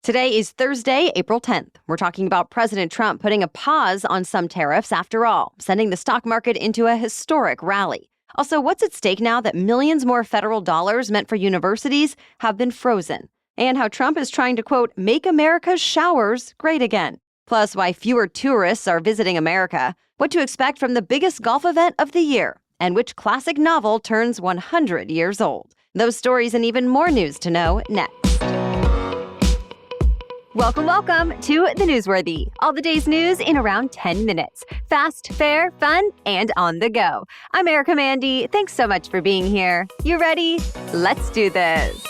Today is Thursday, April 10th. We're talking about President Trump putting a pause on some tariffs after all, sending the stock market into a historic rally. Also, what's at stake now that millions more federal dollars meant for universities have been frozen? And how Trump is trying to, quote, make America's showers great again. Plus, why fewer tourists are visiting America, what to expect from the biggest golf event of the year, and which classic novel turns 100 years old. Those stories and even more news to know next. Welcome to The Newsworthy. All the day's news in around 10 minutes. Fast, fair, fun, and on the go. I'm Erica Mandy. Thanks so much for being here. You ready? Let's do this.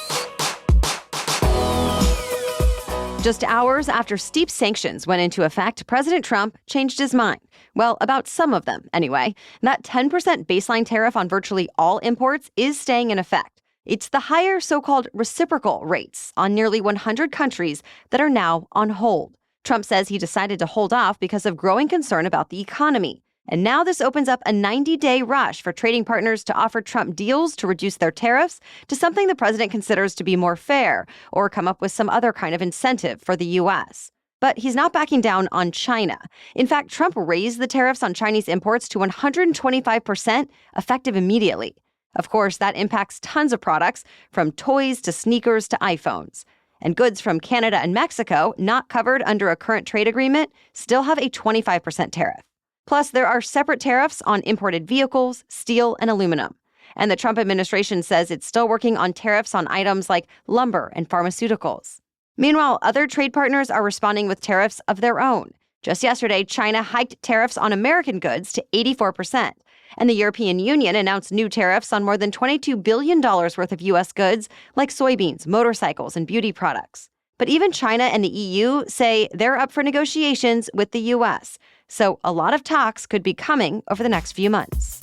Just hours after steep sanctions went into effect, President Trump changed his mind. Well, about some of them, anyway. That 10% baseline tariff on virtually all imports is staying in effect. It's the higher so-called reciprocal rates on nearly 100 countries that are now on hold. Trump says he decided to hold off because of growing concern about the economy. And now this opens up a 90-day rush for trading partners to offer Trump deals to reduce their tariffs to something the president considers to be more fair or come up with some other kind of incentive for the U.S. But he's not backing down on China. In fact, Trump raised the tariffs on Chinese imports to 125%, effective immediately. Of course, that impacts tons of products, from toys to sneakers to iPhones. And goods from Canada and Mexico, not covered under a current trade agreement, still have a 25% tariff. Plus, there are separate tariffs on imported vehicles, steel, and aluminum. And the Trump administration says it's still working on tariffs on items like lumber and pharmaceuticals. Meanwhile, other trade partners are responding with tariffs of their own. Just yesterday, China hiked tariffs on American goods to 84%. And the European Union announced new tariffs on more than $22 billion worth of U.S. goods like soybeans, motorcycles, and beauty products. But even China and the EU say they're up for negotiations with the U.S. So a lot of talks could be coming over the next few months.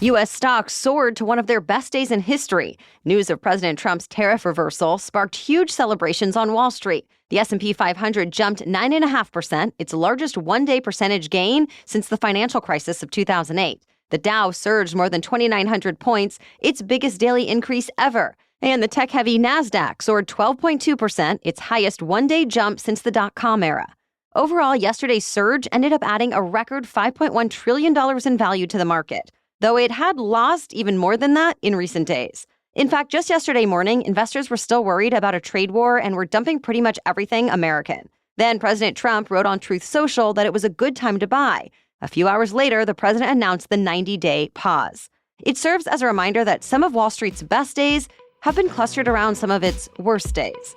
U.S. stocks soared to one of their best days in history. News of President Trump's tariff reversal sparked huge celebrations on Wall Street. The S&P 500 jumped 9.5%, its largest one-day percentage gain since the financial crisis of 2008. The Dow surged more than 2,900 points, its biggest daily increase ever. And the tech-heavy NASDAQ soared 12.2%, its highest one-day jump since the dot-com era. Overall, yesterday's surge ended up adding a record $5.1 trillion in value to the market, though it had lost even more than that in recent days. In fact, just yesterday morning, investors were still worried about a trade war and were dumping pretty much everything American. Then President Trump wrote on Truth Social that it was a good time to buy. A few hours later, the president announced the 90-day pause. It serves as a reminder that some of Wall Street's best days have been clustered around some of its worst days.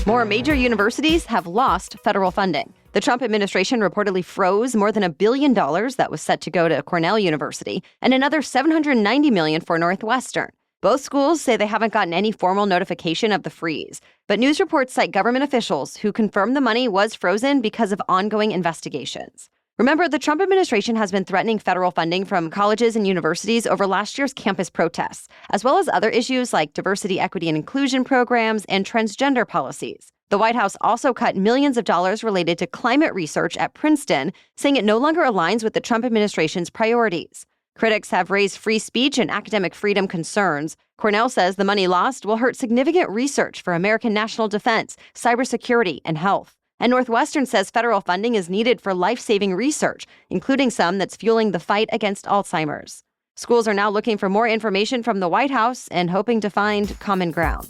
More major universities have lost federal funding. The Trump administration reportedly froze more than $1 billion that was set to go to Cornell University and another $790 million for Northwestern. Both schools say they haven't gotten any formal notification of the freeze, but news reports cite government officials who confirmed the money was frozen because of ongoing investigations. Remember, the Trump administration has been threatening federal funding from colleges and universities over last year's campus protests, as well as other issues like diversity, equity, and inclusion programs and transgender policies. The White House also cut millions of dollars related to climate research at Princeton, saying it no longer aligns with the Trump administration's priorities. Critics have raised free speech and academic freedom concerns. Cornell says the money lost will hurt significant research for American national defense, cybersecurity, and health. And Northwestern says federal funding is needed for life-saving research, including some that's fueling the fight against Alzheimer's. Schools are now looking for more information from the White House and hoping to find common ground.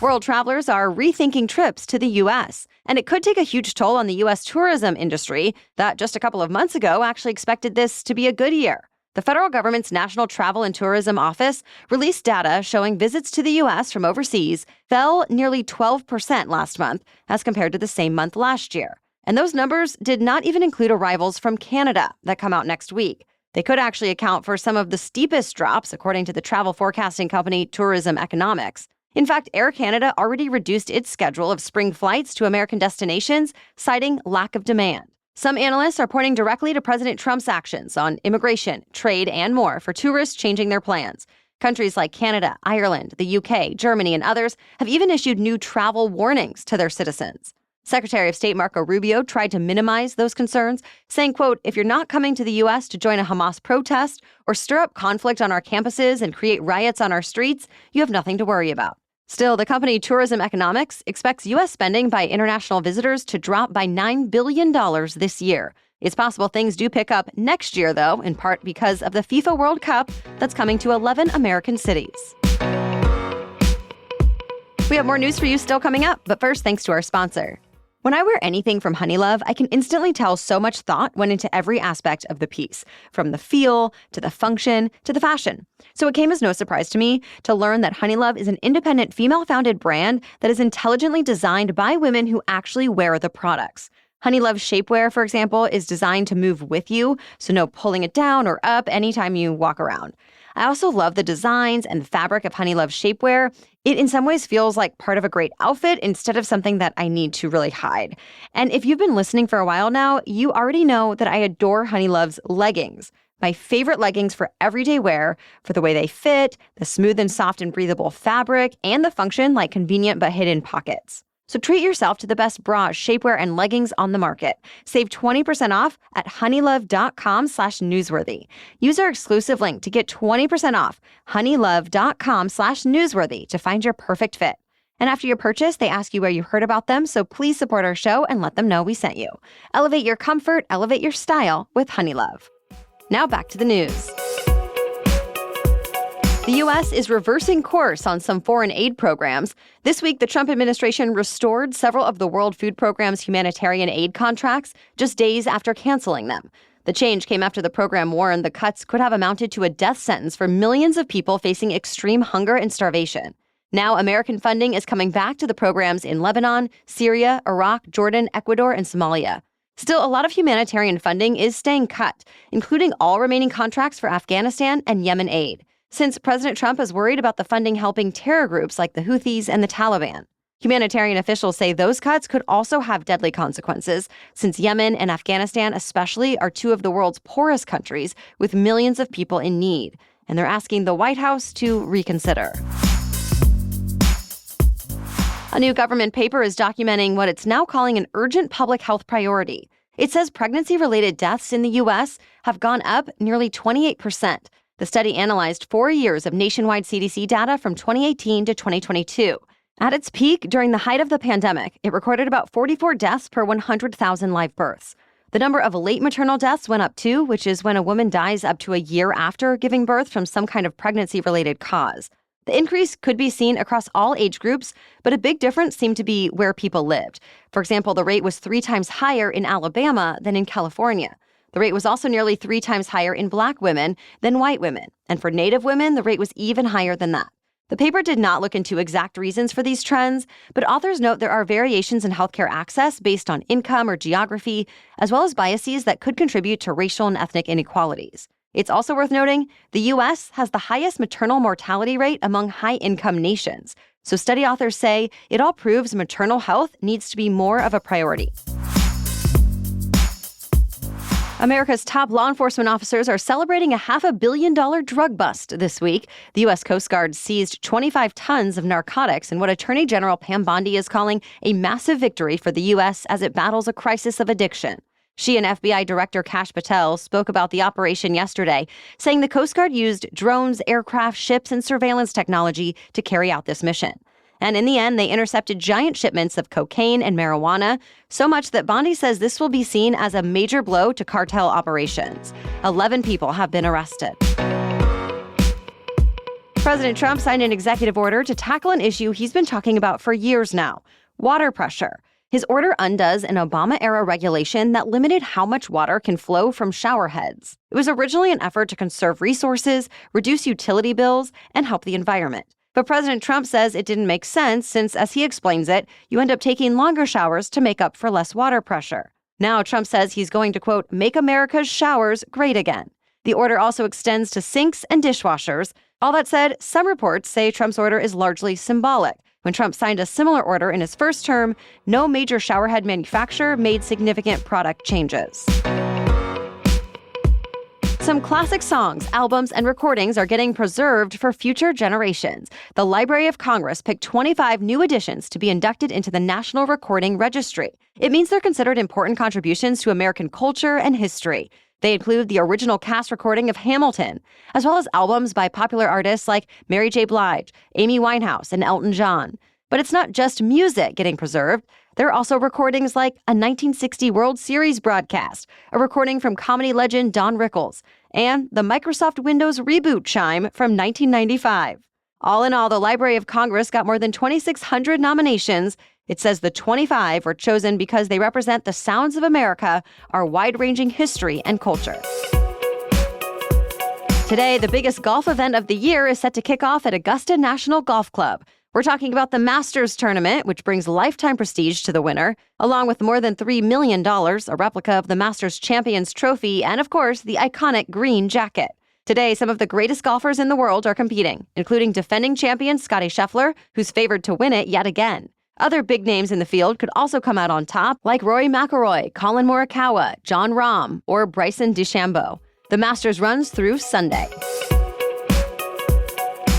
World travelers are rethinking trips to the U.S., and it could take a huge toll on the U.S. tourism industry that just a couple of months ago actually expected this to be a good year. The federal government's National Travel and Tourism Office released data showing visits to the U.S. from overseas fell nearly 12% last month as compared to the same month last year. And those numbers did not even include arrivals from Canada that come out next week. They could actually account for some of the steepest drops, according to the travel forecasting company Tourism Economics. In fact, Air Canada already reduced its schedule of spring flights to American destinations, citing lack of demand. Some analysts are pointing directly to President Trump's actions on immigration, trade, and more for tourists changing their plans. Countries like Canada, Ireland, the UK, Germany, and others have even issued new travel warnings to their citizens. Secretary of State Marco Rubio tried to minimize those concerns, saying, quote, "If you're not coming to the U.S. to join a Hamas protest or stir up conflict on our campuses and create riots on our streets, you have nothing to worry about." Still, the company Tourism Economics expects U.S. spending by international visitors to drop by $9 billion this year. It's possible things do pick up next year, though, in part because of the FIFA World Cup that's coming to 11 American cities. We have more news for you still coming up, but first, thanks to our sponsor. When I wear anything from Honeylove, I can instantly tell so much thought went into every aspect of the piece, from the feel, to the function, to the fashion. So it came as no surprise to me to learn that Honeylove is an independent female-founded brand that is intelligently designed by women who actually wear the products. Honeylove shapewear, for example, is designed to move with you, so no pulling it down or up anytime you walk around. I also love the designs and the fabric of Honeylove shapewear. It in some ways feels like part of a great outfit instead of something that I need to really hide. And if you've been listening for a while now, you already know that I adore Honeylove's leggings. My favorite leggings for everyday wear, for the way they fit, the smooth and soft and breathable fabric, and the function like convenient but hidden pockets. So treat yourself to the best bras, shapewear, and leggings on the market. Save 20% off at honeylove.com/newsworthy. Use our exclusive link to get 20% off, honeylove.com/newsworthy, to find your perfect fit. And after your purchase, they ask you where you heard about them, so please support our show and let them know we sent you. Elevate your comfort, elevate your style with Honeylove. Now back to the news. The U.S. is reversing course on some foreign aid programs. This week, the Trump administration restored several of the World Food Programme's humanitarian aid contracts just days after canceling them. The change came after the program warned the cuts could have amounted to a death sentence for millions of people facing extreme hunger and starvation. Now, American funding is coming back to the programs in Lebanon, Syria, Iraq, Jordan, Ecuador, and Somalia. Still, a lot of humanitarian funding is staying cut, including all remaining contracts for Afghanistan and Yemen aid, since President Trump is worried about the funding helping terror groups like the Houthis and the Taliban. Humanitarian officials say those cuts could also have deadly consequences, since Yemen and Afghanistan especially are two of the world's poorest countries with millions of people in need, and they're asking the White House to reconsider. A new government paper is documenting what it's now calling an urgent public health priority. It says pregnancy-related deaths in the U.S. have gone up nearly 28%. The study analyzed 4 years of nationwide CDC data from 2018 to 2022. At its peak, during the height of the pandemic, it recorded about 44 deaths per 100,000 live births. The number of late maternal deaths went up too, which is when a woman dies up to a year after giving birth from some kind of pregnancy-related cause. The increase could be seen across all age groups, but a big difference seemed to be where people lived. For example, the rate was 3 times higher in Alabama than in California. The rate was also nearly 3 times higher in Black women than white women. And for Native women, the rate was even higher than that. The paper did not look into exact reasons for these trends, but authors note there are variations in healthcare access based on income or geography, as well as biases that could contribute to racial and ethnic inequalities. It's also worth noting the U.S. has the highest maternal mortality rate among high-income nations. So study authors say it all proves maternal health needs to be more of a priority. America's top law enforcement officers are celebrating a $500 million drug bust this week. The U.S. Coast Guard seized 25 tons of narcotics in what Attorney General Pam Bondi is calling a massive victory for the U.S. as it battles a crisis of addiction. She and FBI Director Kash Patel spoke about the operation yesterday, saying the Coast Guard used drones, aircraft, ships, and surveillance technology to carry out this mission. And in the end, they intercepted giant shipments of cocaine and marijuana, so much that Bondi says this will be seen as a major blow to cartel operations. 11 people have been arrested. President Trump signed an executive order to tackle an issue he's been talking about for years now: water pressure. His order undoes an Obama-era regulation that limited how much water can flow from shower heads. It was originally an effort to conserve resources, reduce utility bills, and help the environment. But President Trump says it didn't make sense since, as he explains it, you end up taking longer showers to make up for less water pressure. Now, Trump says he's going to, quote, make America's showers great again. The order also extends to sinks and dishwashers. All that said, some reports say Trump's order is largely symbolic. When Trump signed a similar order in his first term, no major showerhead manufacturer made significant product changes. Some classic songs, albums, and recordings are getting preserved for future generations. The Library of Congress picked 25 new additions to be inducted into the National Recording Registry. It means they're considered important contributions to American culture and history. They include the original cast recording of Hamilton, as well as albums by popular artists like Mary J. Blige, Amy Winehouse, and Elton John. But it's not just music getting preserved. There are also recordings like a 1960 World Series broadcast, a recording from comedy legend Don Rickles, and the Microsoft Windows reboot chime from 1995. All in all, the Library of Congress got more than 2,600 nominations. It says the 25 were chosen because they represent the sounds of America, our wide-ranging history and culture. Today, the biggest golf event of the year is set to kick off at Augusta National Golf Club. We're talking about the Masters Tournament, which brings lifetime prestige to the winner, along with more than $3 million, a replica of the Masters Champions Trophy, and of course, the iconic green jacket. Today, some of the greatest golfers in the world are competing, including defending champion Scottie Scheffler, who's favored to win it yet again. Other big names in the field could also come out on top, like Rory McIlroy, Colin Morikawa, Jon Rahm, or Bryson DeChambeau. The Masters runs through Sunday.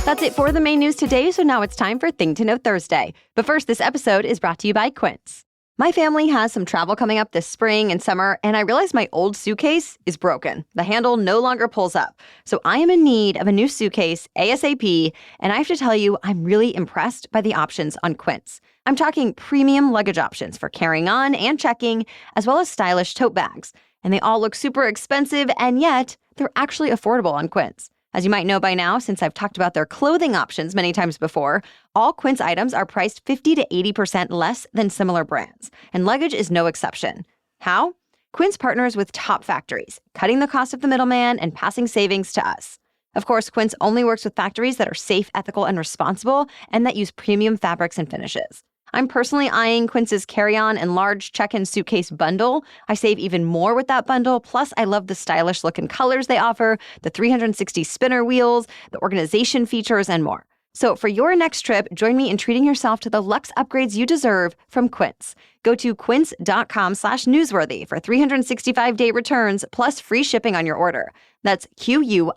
That's it for the main news today, so now it's time for Thing to Know Thursday. But first, this episode is brought to you by Quince. My family has some travel coming up this spring and summer, and I realized my old suitcase is broken. The handle no longer pulls up. So I am in need of a new suitcase ASAP, and I have to tell you, I'm really impressed by the options on Quince. I'm talking premium luggage options for carrying on and checking, as well as stylish tote bags. And they all look super expensive, and yet they're actually affordable on Quince. As you might know by now, since I've talked about their clothing options many times before, all Quince items are priced 50 to 80% less than similar brands, and luggage is no exception. How? Quince partners with top factories, cutting the cost of the middleman and passing savings to us. Of course, Quince only works with factories that are safe, ethical, and responsible, and that use premium fabrics and finishes. I'm personally eyeing Quince's carry-on and large check-in suitcase bundle. I save even more with that bundle. Plus, I love the stylish look and colors they offer, the 360 spinner wheels, the organization features, and more. So for your next trip, join me in treating yourself to the luxe upgrades you deserve from Quince. Go to quince.com/newsworthy for 365-day returns plus free shipping on your order. That's QUINCE.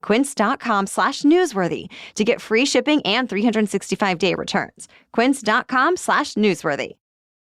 Quince.com/newsworthy to get free shipping and 365-day returns. Quince.com/newsworthy.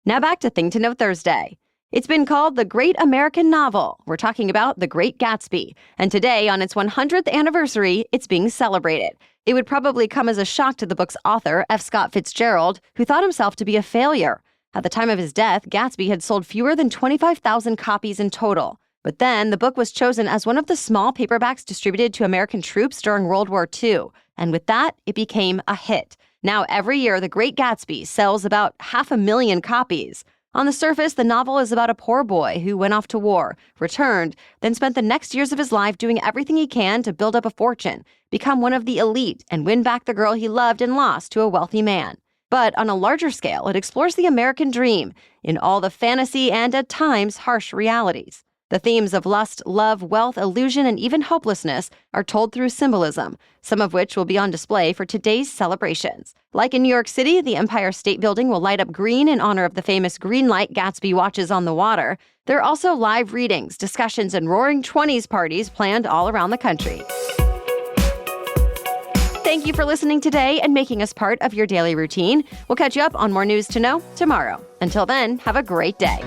Now back to Thing to Know Thursday. It's been called the Great American Novel. We're talking about The Great Gatsby. And today, on its 100th anniversary, it's being celebrated. It would probably come as a shock to the book's author, F. Scott Fitzgerald, who thought himself to be a failure. At the time of his death, Gatsby had sold fewer than 25,000 copies in total. But then the book was chosen as one of the small paperbacks distributed to American troops during World War II. And with that, it became a hit. Now, every year, The Great Gatsby sells about 500,000 copies. On the surface, the novel is about a poor boy who went off to war, returned, then spent the next years of his life doing everything he can to build up a fortune, become one of the elite, and win back the girl he loved and lost to a wealthy man. But on a larger scale, it explores the American dream in all the fantasy and, at times, harsh realities. The themes of lust, love, wealth, illusion, and even hopelessness are told through symbolism, some of which will be on display for today's celebrations. Like in New York City, the Empire State Building will light up green in honor of the famous green light Gatsby watches on the water. There are also live readings, discussions, and roaring 20s parties planned all around the country. Thank you for listening today and making us part of your daily routine. We'll catch you up on more news to know tomorrow. Until then, have a great day.